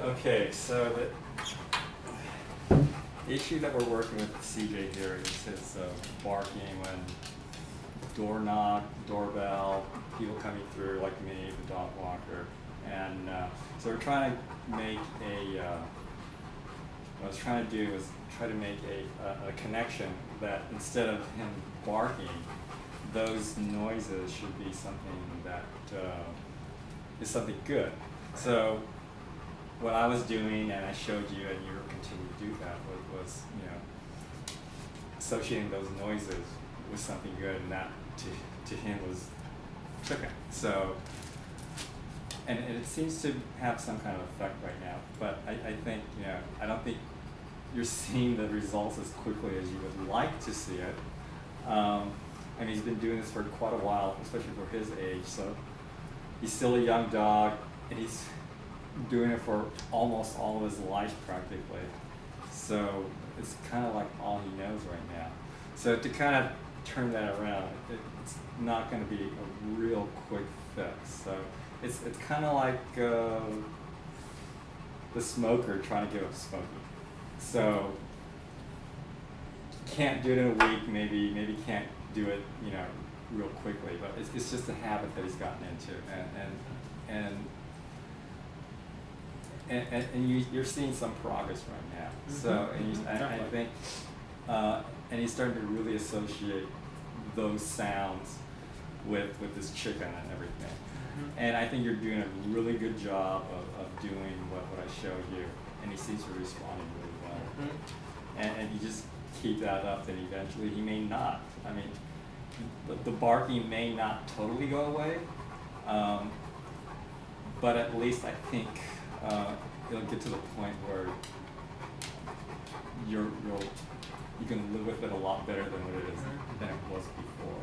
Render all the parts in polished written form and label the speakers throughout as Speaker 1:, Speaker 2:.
Speaker 1: Okay, so the issue that we're working with CJ here is his barking when door knock, doorbell, people coming through like me, the dog walker. And so we're trying to make what I was trying to do was try to make a connection that instead of him barking, those noises should be something that is something good. So what I was doing, and I showed you, and you were continuing to do that, was associating those noises with something good, and that to him was chicken. So, and it seems to have some kind of effect right now. But I think I don't think you're seeing the results as quickly as you would like to see it. And he's been doing this for quite a while, especially for his age. So he's still a young dog, and he's doing it for almost all of his life practically. So it's kind of like all he knows right now. So to kind of turn that around, it's not going to be a real quick fix. So it's kind of like the smoker trying to give up smoking. So can't do it in a week, maybe can't do it real quickly, but it's just a habit that he's gotten into, and you're seeing some progress right now. Mm-hmm. So I think and he's starting to really associate those sounds with this chicken and everything. Mm-hmm. And I think you're doing a really good job of doing what I showed you, and he seems to be responding really well. Mm-hmm. And you just keep that up, then eventually he may not. I mean, the barking may not totally go away, but at least I think it'll get to the point where you can live with it a lot better than what it is than it was before.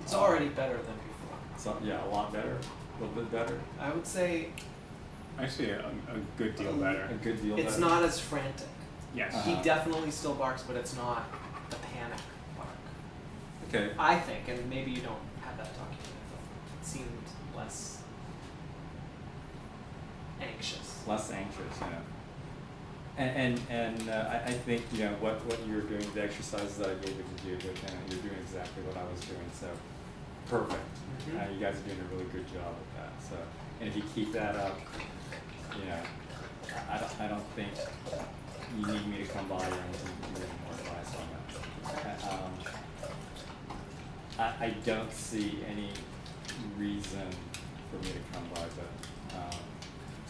Speaker 2: It's already better than before.
Speaker 1: So yeah, a lot better, a little bit better.
Speaker 2: I would say
Speaker 3: actually a good deal better.
Speaker 1: A good deal
Speaker 2: it's
Speaker 1: better.
Speaker 2: not as frantic.
Speaker 3: Yes.
Speaker 2: He definitely still barks, but it's not the panic bark.
Speaker 1: Okay.
Speaker 2: I think, and maybe you don't have that documented, but it seemed less anxious.
Speaker 1: Less anxious, And I think what you're doing, the exercises that I gave you to do, you're doing exactly what I was doing. So perfect. Mm-hmm. You guys are doing a really good job with that. So, and if you keep that up, I don't think you need me to come by or anything to give you any more advice on that. I don't see any reason for me to come by, but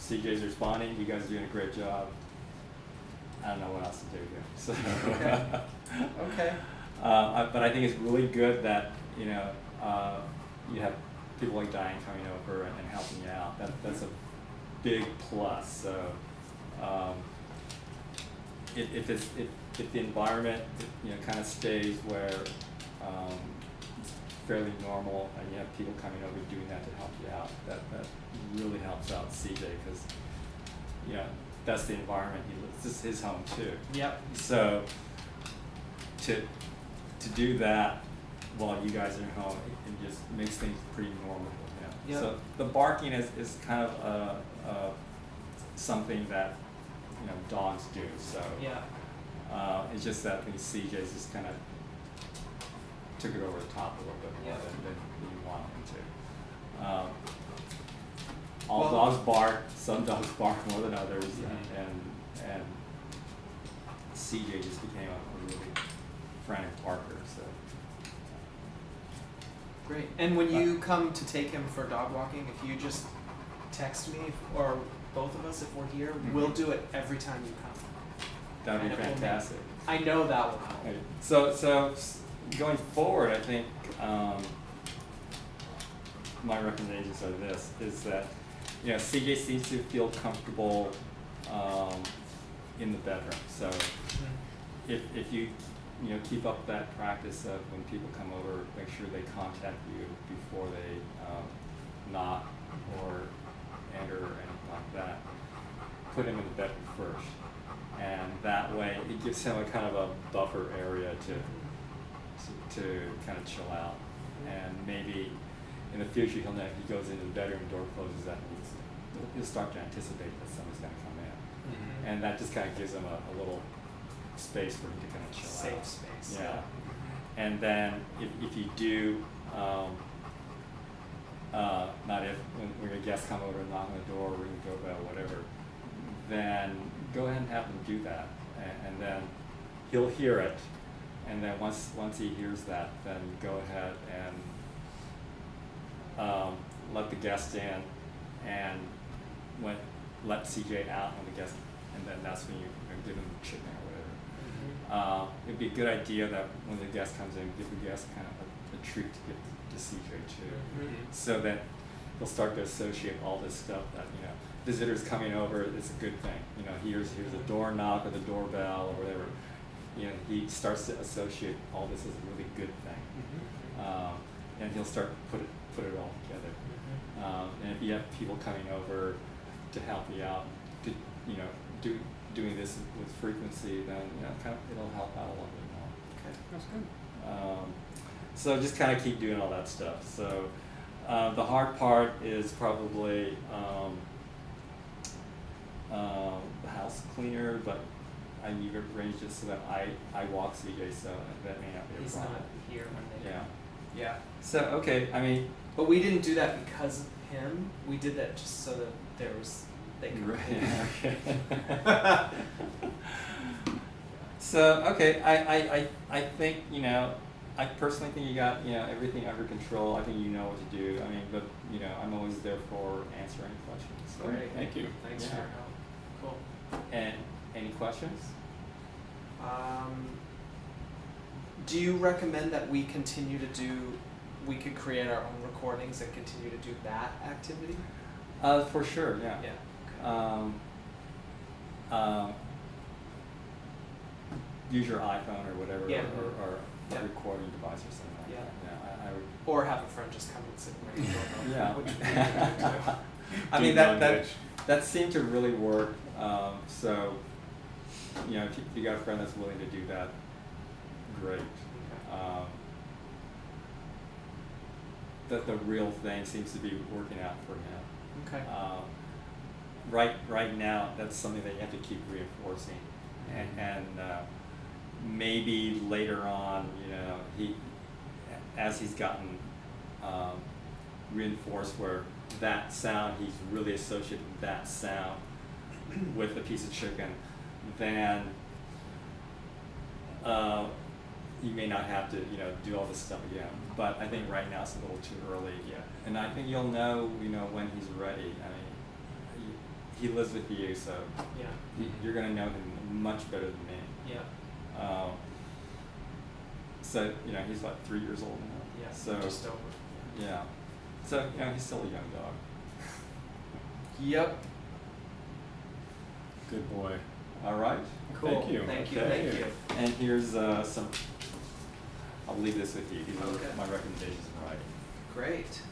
Speaker 1: CJ's responding. You guys are doing a great job. I don't know what else to do here. So,
Speaker 2: okay.
Speaker 1: But I think it's really good that you have people like Diane coming over and helping you out. That's a big plus. So if the environment kind of stays where it's fairly normal and you have people coming over doing that to help you out, that really helps out CJ because that's the environment he lives. This is his home too. Yep. So to do that while you guys are home, it just makes things pretty normal. Yep. So the barking is kind of something that dogs do. So it's just that the CJ's just kind of took it over the top a little bit more than you want him to. All dogs bark. Some dogs bark more than others, and CJ just became a really frantic barker. So
Speaker 2: great. And when you come to take him for dog walking, if you just text me or both of us if we're here, we'll do it every time you come.
Speaker 1: That would be fantastic.
Speaker 2: I know that will help.
Speaker 1: Right. So going forward, I think my recommendations are this: is that CJ seems to feel comfortable in the bedroom. So if you keep up that practice of when people come over, make sure they contact you before they knock or enter or anything like that. Put him in the bedroom first, and that way it gives him a kind of a buffer area to kind of chill out. And maybe in the future he'll know if he goes into the bedroom, door closes, that means he'll start to anticipate that somebody's going to come in.
Speaker 2: Mhm.
Speaker 1: and that just kind of gives them a little space for him to kind of chill
Speaker 2: Safe
Speaker 1: out.
Speaker 2: space.
Speaker 1: Yeah. And then if you do, not if, when your guests come over and knock on the door, ring the doorbell, whatever, then go ahead and have them do that. And then he'll hear it. And then once he hears that, then go ahead and let the guest in, and let CJ out when the guest, and then that's when you give him the chicken or whatever. It'd be a good idea that when the guest comes in, give the guest kind of a treat to get to CJ too, so that he'll start to associate all this stuff that, you know, visitors coming over, it's a good thing. You know, he hears a door knock or the doorbell or whatever. You know, he starts to associate all this as a really good thing, and he'll start to put it all together. And if you have people coming over to help you out, to, you know, doing this with frequency, then, you know, kind of it'll help out a little bit more.
Speaker 2: Okay.
Speaker 3: That's good.
Speaker 1: So just kind of keep doing all that stuff. So the hard part is probably the house cleaner, but you've arranged it so that I walk CJ, so that may not be a
Speaker 2: He's
Speaker 1: problem.
Speaker 2: not here when they.
Speaker 1: Yeah.
Speaker 2: Yeah.
Speaker 1: So okay, I mean.
Speaker 2: But we didn't do that because of him. We did that just so that they could.
Speaker 1: Right. Okay. So okay, I think, you know, I personally think you got, you know, everything under control. I think you know what to do. I mean, but, you know, I'm always there for answering questions. So.
Speaker 2: Great.
Speaker 3: Thank you.
Speaker 2: Thanks for
Speaker 1: Yeah.
Speaker 2: your help. Cool.
Speaker 1: And any questions?
Speaker 2: Do you recommend that we continue to do? We could create our own recordings and continue to do that activity?
Speaker 1: For sure, yeah.
Speaker 2: Yeah. Okay.
Speaker 1: Use your iPhone or whatever,
Speaker 2: Yeah.
Speaker 1: or
Speaker 2: Yeah.
Speaker 1: a recording device or something like
Speaker 2: Yeah.
Speaker 1: that. Yeah, I would.
Speaker 2: Or have a friend just come and sit and ring the doorbell.
Speaker 1: Yeah.
Speaker 2: Which would be good too.
Speaker 1: I mean,
Speaker 3: Deep
Speaker 1: that
Speaker 3: knowledge.
Speaker 1: that seemed to really work. So, you know, if you got a friend that's willing to do that, great.
Speaker 2: Okay.
Speaker 1: That the real thing seems to be working out for him.
Speaker 2: Okay.
Speaker 1: Right now, that's something that you have to keep reinforcing, and maybe later on, you know, as he's gotten reinforced where that sound, he's really associated that sound with a piece of chicken, then you may not have to, you know, do all this stuff again. But I think right now it's a little too early.
Speaker 2: Yeah.
Speaker 1: And I think you'll know, you know, when he's ready. I mean, he lives with you, so
Speaker 2: Yeah.
Speaker 1: you're gonna know him much better than me.
Speaker 2: Yeah.
Speaker 1: So, you know, he's like 3 years old now.
Speaker 2: Yeah.
Speaker 1: So
Speaker 2: Just over.
Speaker 1: yeah. So, you know, he's still a young dog.
Speaker 2: Yep.
Speaker 3: Good boy.
Speaker 1: All right.
Speaker 2: Cool.
Speaker 3: Thank you.
Speaker 2: Thank you.
Speaker 1: Okay.
Speaker 2: Thank you.
Speaker 1: And here's some. I'll leave this with you. These are
Speaker 2: Okay.
Speaker 1: my recommendations in writing.
Speaker 2: Great.